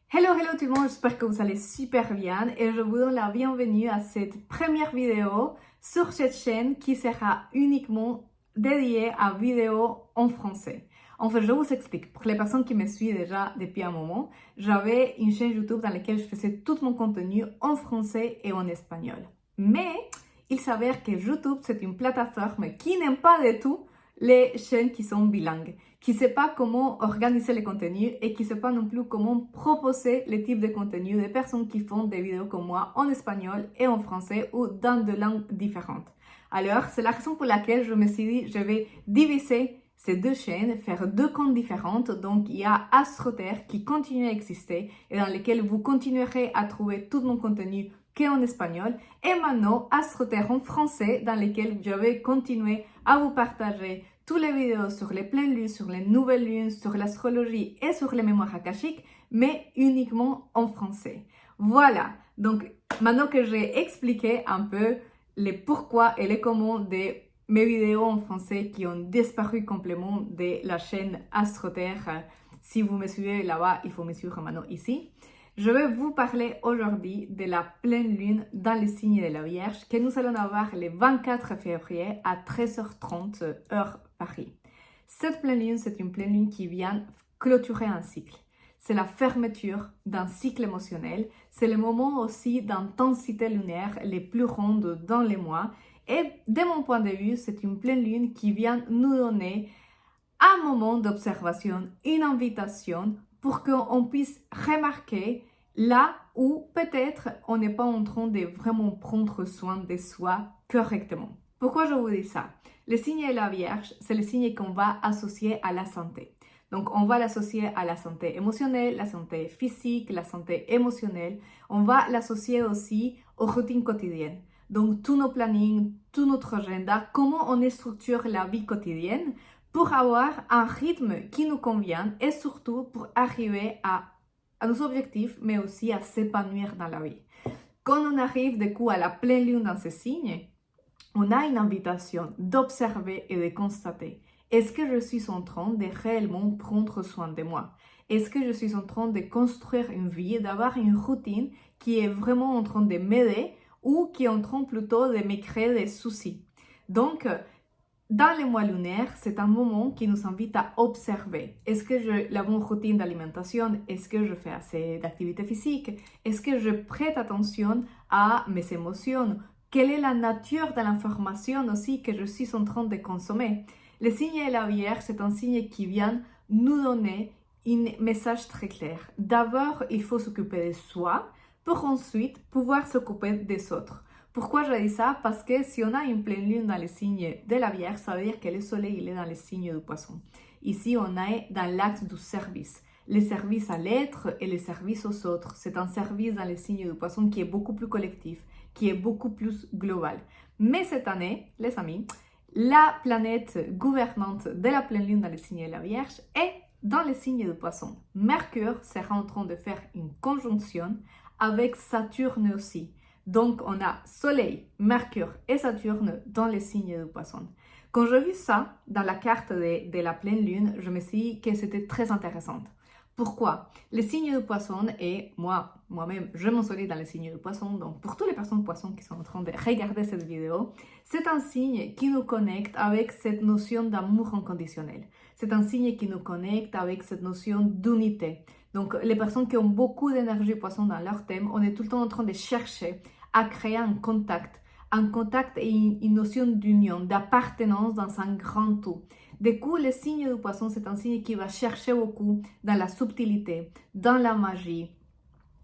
Hello, hello tout le monde, j'espère que vous allez super bien et je vous donne la bienvenue à cette première vidéo sur cette chaîne qui sera uniquement dédiée à vidéos en français. En fait, je vous explique. Pour les personnes qui me suivent déjà depuis un moment, j'avais une chaîne YouTube dans laquelle je faisais tout mon contenu en français et en espagnol. Mais il s'avère que YouTube, c'est une plateforme qui n'aime pas du tout les chaînes qui sont bilingues, qui ne sait pas comment organiser les contenus et qui ne sait pas non plus comment proposer les types de contenus des personnes qui font des vidéos comme moi en espagnol et en français ou dans deux langues différentes. Alors, c'est la raison pour laquelle je me suis dit, je vais diviser ces deux chaînes, faire deux comptes différentes. Donc, il y a AstroTerre qui continue à exister et dans lequel vous continuerez à trouver tout mon contenu qu'en espagnol, et maintenant AstroTerre en français dans lequel je vais continuer à vous partager toutes les vidéos sur les pleines lunes, sur les nouvelles lunes, sur l'astrologie et sur les mémoires akashiques, mais uniquement en français. Voilà, donc maintenant que j'ai expliqué un peu les pourquoi et les comment de mes vidéos en français qui ont disparu complètement de la chaîne AstroTerre, si vous me suivez là-bas, il faut me suivre maintenant ici. Je vais vous parler aujourd'hui de la pleine lune dans le signe de la Vierge que nous allons avoir le 24 février à 13h30 heure Paris. Cette pleine lune, c'est une pleine lune qui vient clôturer un cycle. C'est la fermeture d'un cycle émotionnel. C'est le moment aussi d'intensité lunaire les plus rondes dans les mois. Et de mon point de vue, c'est une pleine lune qui vient nous donner un moment d'observation, une invitation pour qu'on puisse remarquer là où peut-être on n'est pas en train de vraiment prendre soin de soi correctement. Pourquoi je vous dis ça? Le signe de la Vierge, c'est le signe qu'on va associer à la santé. Donc, on va l'associer à la santé émotionnelle, la santé physique, la santé émotionnelle. On va l'associer aussi aux routines quotidiennes. Donc, tous nos plannings, tout notre agenda, comment on structure la vie quotidienne pour avoir un rythme qui nous convient et surtout pour arriver à nos objectifs, mais aussi à s'épanouir dans la vie. Quand on arrive du coup à la pleine lune dans ce signe, on a une invitation d'observer et de constater. Est-ce que je suis en train de réellement prendre soin de moi? Est-ce que je suis en train de construire une vie, d'avoir une routine qui est vraiment en train de m'aider ou qui est en train plutôt de me créer des soucis? Donc, dans les mois lunaires, c'est un moment qui nous invite à observer. Est-ce que j'ai la bonne routine d'alimentation? Est-ce que je fais assez d'activité physique? Est-ce que je prête attention à mes émotions? Quelle est la nature de l'information aussi que je suis en train de consommer? Le signe de la Vierge, c'est un signe qui vient nous donner un message très clair. D'abord, il faut s'occuper de soi pour ensuite pouvoir s'occuper des autres. Pourquoi je dis ça? Parce que si on a une pleine lune dans le signe de la Vierge, ça veut dire que le soleil il est dans le signe du poisson. Ici, on est dans l'axe du service. Le service à l'être et le service aux autres. C'est un service dans le signe du poisson qui est beaucoup plus collectif, qui est beaucoup plus global. Mais cette année, les amis, la planète gouvernante de la pleine lune dans le signe de la Vierge est dans le signe du poisson. Mercure sera en train de faire une conjonction avec Saturne aussi. Donc, on a Soleil, Mercure et Saturne dans les signes du poisson. Quand j'ai vu ça dans la carte de la pleine lune, je me suis dit que c'était très intéressant. Pourquoi? Le signe du poisson et moi-même, je m'ensoleille dans le signe du poisson. Donc, pour toutes les personnes poissons qui sont en train de regarder cette vidéo, c'est un signe qui nous connecte avec cette notion d'amour inconditionnel. C'est un signe qui nous connecte avec cette notion d'unité. Donc, les personnes qui ont beaucoup d'énergie poisson dans leur thème, on est tout le temps en train de chercher à créer un contact et une notion d'union, d'appartenance dans un grand tout. Du coup, le signe du poisson, c'est un signe qui va chercher beaucoup dans la subtilité, dans la magie,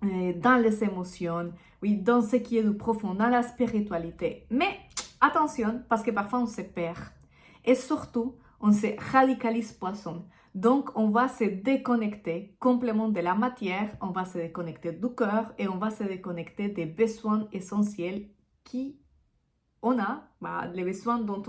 dans les émotions, oui, dans ce qui est du profond, dans la spiritualité. Mais attention, parce que parfois on se perd. Et surtout, on se radicalise poisson. Donc, on va se déconnecter complètement de la matière, on va se déconnecter du cœur et on va se déconnecter des besoins essentiels qui on a, les besoins dont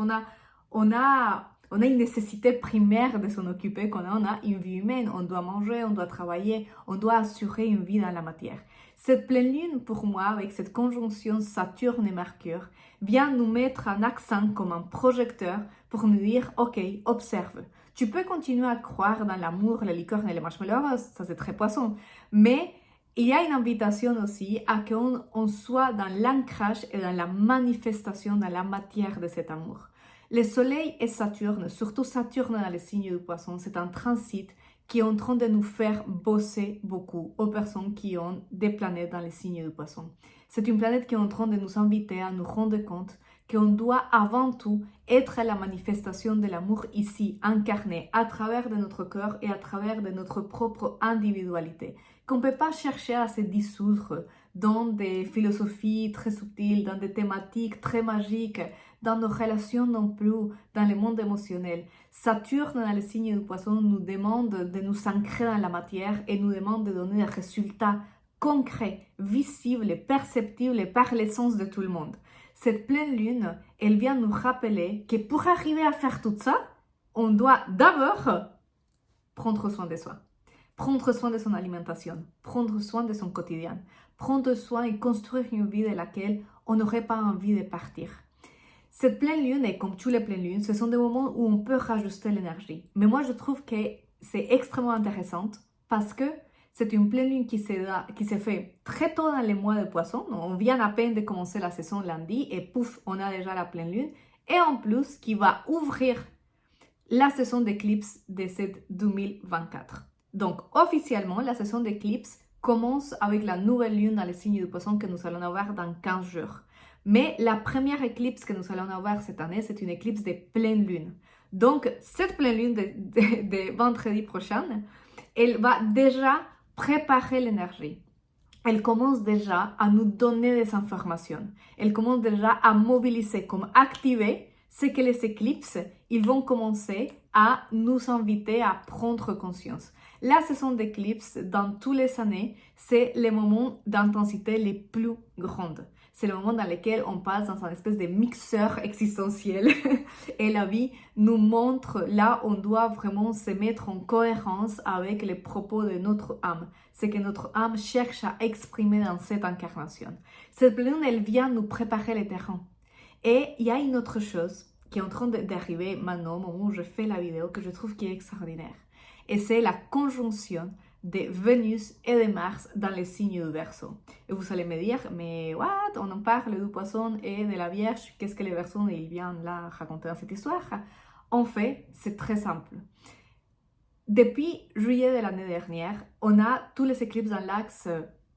on a une nécessité primaire de s'en occuper, on a une vie humaine, on doit manger, on doit travailler, on doit assurer une vie dans la matière. Cette pleine lune, pour moi, avec cette conjonction Saturne et Mercure, vient nous mettre un accent comme un projecteur pour nous dire, ok, observe. Tu peux continuer à croire dans l'amour, la licorne et les marshmallows, ça c'est très poisson, mais il y a une invitation aussi à qu'on soit dans l'ancrage et dans la manifestation, dans la matière de cet amour. Le Soleil et Saturne, surtout Saturne dans le signe du Poisson, c'est un transit qui est en train de nous faire bosser beaucoup aux personnes qui ont des planètes dans le signe du Poisson. C'est une planète qui est en train de nous inviter à nous rendre compte qu'on doit avant tout être la manifestation de l'amour ici, incarné à travers de notre cœur et à travers de notre propre individualité. Qu'on ne peut pas chercher à se dissoudre dans des philosophies très subtiles, dans des thématiques très magiques, dans nos relations non plus, dans le monde émotionnel. Saturne, dans le signe du Poisson, nous demande de nous ancrer dans la matière et nous demande de donner des résultats concrets, visibles, perceptibles par l'essence de tout le monde. Cette pleine lune, elle vient nous rappeler que pour arriver à faire tout ça, on doit d'abord prendre soin de soi. Prendre soin de son alimentation, prendre soin de son quotidien, prendre soin et construire une vie de laquelle on n'aurait pas envie de partir. Cette pleine lune, et comme toutes les pleines lunes, ce sont des moments où on peut rajuster l'énergie. Mais moi, je trouve que c'est extrêmement intéressant parce que c'est une pleine lune qui se fait très tôt dans les mois de Poisson. On vient à peine de commencer la saison lundi et pouf, on a déjà la pleine lune. Et en plus, qui va ouvrir la saison d'éclipse de cette 2024. Donc, officiellement, la saison d'éclipse commence avec la nouvelle lune dans le signe du Poisson que nous allons avoir dans 15 jours. Mais la première éclipse que nous allons avoir cette année, c'est une éclipse de pleine lune. Donc, cette pleine lune de vendredi prochain, elle va déjà préparer l'énergie. Elle commence déjà à nous donner des informations. Elle commence déjà à mobiliser, comme activer ce que les éclipses, ils vont commencer à nous inviter à prendre conscience. La saison d'éclipse, dans toutes les années, c'est le moment d'intensité les plus grandes. C'est le moment dans lequel on passe dans une espèce de mixeur existentiel et la vie nous montre là où on doit vraiment se mettre en cohérence avec les propos de notre âme. C'est que notre âme cherche à exprimer dans cette incarnation. Cette pleine lune, elle vient nous préparer le terrain. Et il y a une autre chose qui est en train d'arriver maintenant, au moment où je fais la vidéo, que je trouve qui est extraordinaire. Et c'est la conjonction de Vénus et de Mars dans les signes du Verseau. Et vous allez me dire, mais what? On en parle du Poisson et de la Vierge, qu'est-ce que les Verseaux, ils viennent là raconter dans cette histoire? En fait, c'est très simple. Depuis juillet de l'année dernière, on a tous les éclipses dans l'axe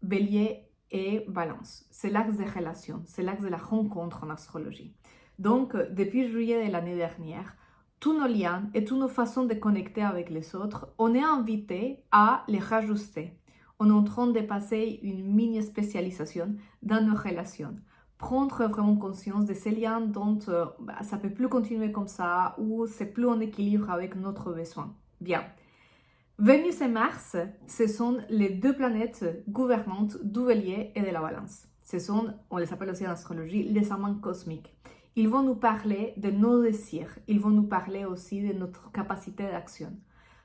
Bélier et Balance. C'est l'axe des relations, c'est l'axe de la rencontre en astrologie. Donc, depuis juillet de l'année dernière, tous nos liens et toutes nos façons de connecter avec les autres, on est invité à les rajuster. On est en train de passer une mini-spécialisation dans nos relations. Prendre vraiment conscience de ces liens dont ça ne peut plus continuer comme ça ou c'est plus en équilibre avec notre besoin. Bien. Vénus et Mars, ce sont les deux planètes gouvernantes du Bélier et de la Balance. Ce sont, on les appelle aussi en astrologie, les amants cosmiques. Ils vont nous parler de nos désirs. Ils vont nous parler aussi de notre capacité d'action.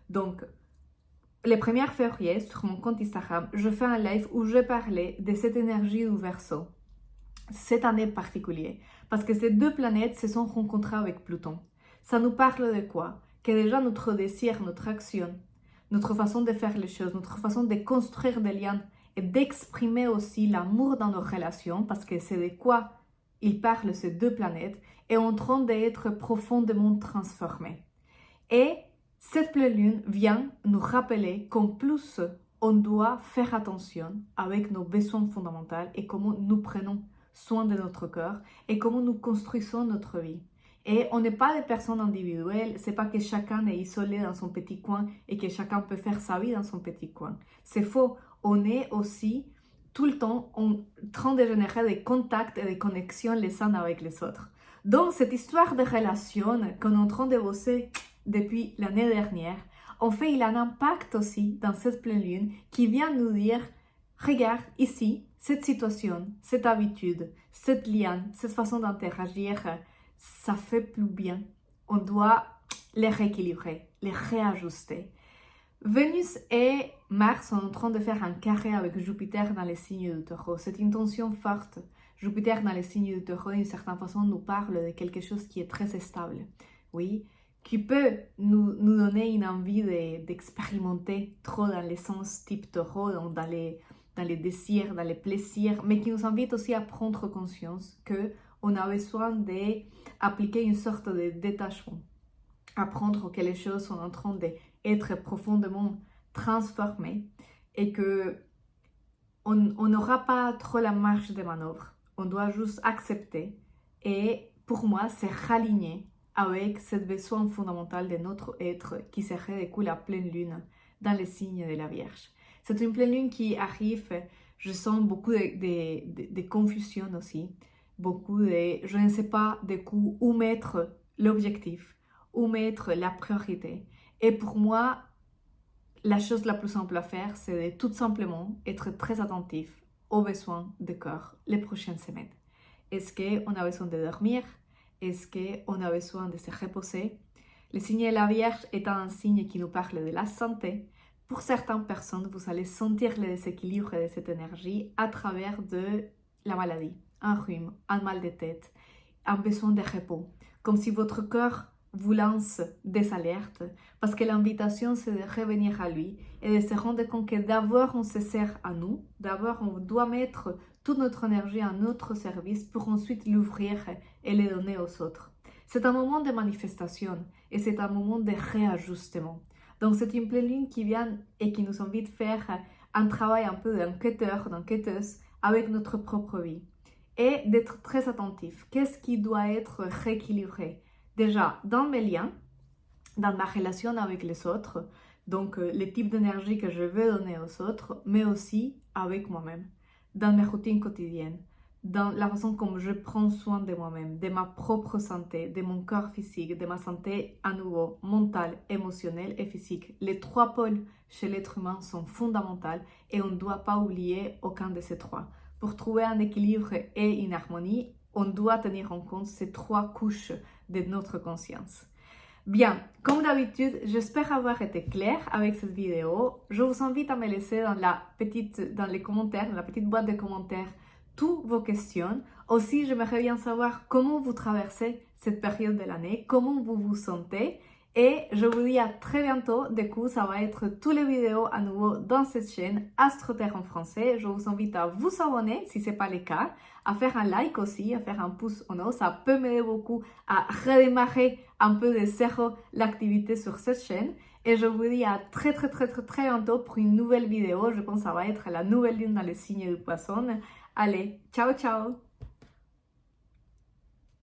Donc, le 1er février, sur mon compte Instagram, je fais un live où je parlais de cette énergie du Verseau. Cette année particulière. Parce que ces deux planètes se sont rencontrées avec Pluton. Ça nous parle de quoi? Que déjà notre désir, notre action, notre façon de faire les choses, notre façon de construire des liens et d'exprimer aussi l'amour dans nos relations, parce que c'est de quoi ils parlent ces deux planètes, est en train d'être profondément transformée. Et cette pleine lune vient nous rappeler qu'en plus, on doit faire attention avec nos besoins fondamentaux et comment nous prenons soin de notre cœur et comment nous construisons notre vie. Et on n'est pas des personnes individuelles, c'est pas que chacun est isolé dans son petit coin et que chacun peut faire sa vie dans son petit coin. C'est faux, on est aussi tout le temps en train de générer des contacts et des connexions les uns avec les autres. Donc cette histoire de relation qu'on est en train de bosser depuis l'année dernière, en fait il a un impact aussi dans cette pleine lune qui vient nous dire, regarde ici, cette situation, cette habitude, cette lien, cette façon d'interagir, ça fait plus bien. On doit les rééquilibrer, les réajuster. Vénus et Mars sont en train de faire un carré avec Jupiter dans les signes du Taureau. C'est une tension forte. Jupiter dans les signes du Taureau, d'une certaine façon, nous parle de quelque chose qui est très stable. Oui, qui peut nous donner une envie d'expérimenter trop dans l'essence type Taureau, donc dans les dans les désirs, dans les plaisirs, mais qui nous invite aussi à prendre conscience qu'on a besoin d'appliquer une sorte de détachement, apprendre que les choses sont en train d'être profondément transformées et que on n'aura pas trop la marge de manœuvre. On doit juste accepter et pour moi, c'est raligner avec ce besoin fondamental de notre être qui se redécoule à pleine lune dans les signes de la Vierge. C'est une pleine lune qui arrive, je sens beaucoup de confusion aussi, beaucoup de, je ne sais pas du coup où mettre l'objectif, où mettre la priorité. Et pour moi, la chose la plus simple à faire, c'est de tout simplement être très attentif aux besoins du corps les prochaines semaines. Est-ce qu'on a besoin de dormir? Est-ce qu'on a besoin de se reposer? Le signe de la Vierge est un signe qui nous parle de la santé. Pour certaines personnes, vous allez sentir le déséquilibre de cette énergie à travers de la maladie, un rhume, un mal de tête, un besoin de repos, comme si votre corps vous lance des alertes, parce que l'invitation c'est de revenir à lui et de se rendre compte que d'abord on se sert à nous, d'abord on doit mettre toute notre énergie à notre service pour ensuite l'ouvrir et le donner aux autres. C'est un moment de manifestation et c'est un moment de réajustement. Donc c'est une pleine lune qui vient et qui nous invite à faire un travail un peu d'enquêteur, d'enquêteuse avec notre propre vie et d'être très attentif. Qu'est-ce qui doit être rééquilibré? Déjà, dans mes liens, dans ma relation avec les autres, donc les types d'énergie que je veux donner aux autres, mais aussi avec moi-même, dans mes routines quotidiennes, dans la façon comme je prends soin de moi-même, de ma propre santé, de mon corps physique, de ma santé à nouveau mentale, émotionnelle et physique. Les trois pôles chez l'être humain sont fondamentaux et on ne doit pas oublier aucun de ces trois. Pour trouver un équilibre et une harmonie, on doit tenir en compte ces trois couches de notre conscience. Bien, comme d'habitude, j'espère avoir été claire avec cette vidéo. Je vous invite à me laisser dans les commentaires, dans la petite boîte de commentaires, toutes vos questions. Aussi, j'aimerais bien savoir comment vous traversez cette période de l'année, comment vous vous sentez. Et je vous dis à très bientôt. Du coup, ça va être toutes les vidéos à nouveau dans cette chaîne AstroTerre en français. Je vous invite à vous abonner si ce n'est pas le cas, à faire un like aussi, à faire un pouce en haut. Ça peut m'aider beaucoup à redémarrer un peu de zéro l'activité sur cette chaîne. Et je vous dis à très bientôt pour une nouvelle vidéo. Je pense que ça va être la nouvelle lune dans les signes du poisson. Allez, ciao ciao!